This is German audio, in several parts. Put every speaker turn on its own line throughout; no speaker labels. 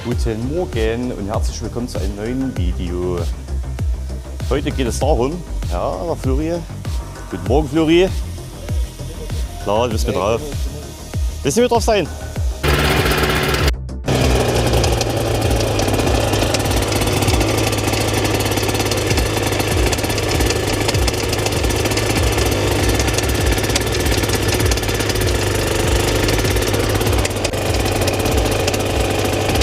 Guten Morgen und herzlich willkommen zu einem neuen Video. Heute geht es darum, ja, der Flori. Guten Morgen, Flori. Klar, du bist mit drauf. Willst du mit drauf sein?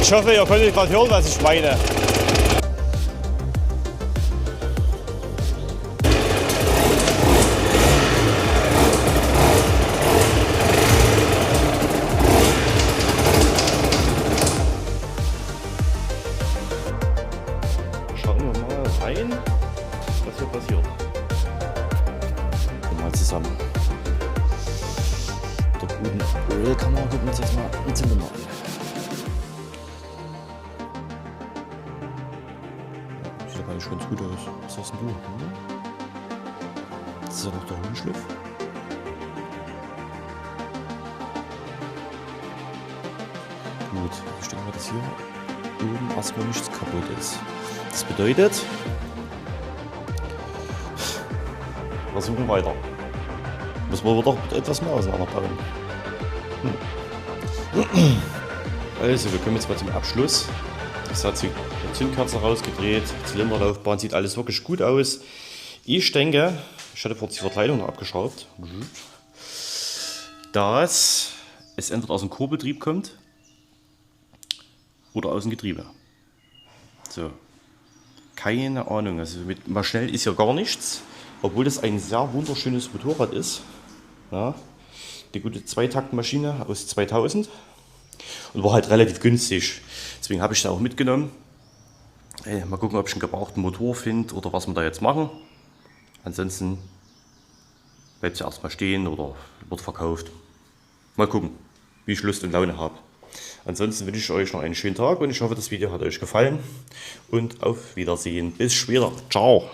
Ich hoffe, ihr konntet gerade hören, was ich meine. Schauen wir mal rein, was hier passiert. Mal zusammen. Der guten Ölkamera gucken wir uns jetzt mal ein Zimmer an. Sieht gar nicht ganz gut aus. Was hast denn du? Das ist ja noch der Hundschliff. Gut, ich denke mal, dass hier oben erstmal nichts kaputt ist. Das bedeutet, wir suchen weiter. Müssen wir doch etwas mehr auseinanderbauen. Also, wir kommen jetzt mal zum Abschluss. Das hat sich die Zündkerze rausgedreht, Zylinderlaufbahn, sieht alles wirklich gut aus. Ich denke, ich hatte kurz die Verteilung noch abgeschraubt, dass es entweder aus dem Kurbeltrieb kommt oder aus dem Getriebe. So, keine Ahnung, also mit mal schnell ist ja gar nichts, obwohl das ein sehr wunderschönes Motorrad ist. Ja, die gute Zweitaktmaschine aus 2000 und war halt relativ günstig. Deswegen habe ich da auch mitgenommen. Mal gucken, ob ich einen gebrauchten Motor finde oder was wir da jetzt machen. Ansonsten bleibt sie erstmal stehen oder wird verkauft. Mal gucken, wie ich Lust und Laune habe. Ansonsten wünsche ich euch noch einen schönen Tag und ich hoffe, das Video hat euch gefallen. Und auf Wiedersehen. Bis später. Ciao.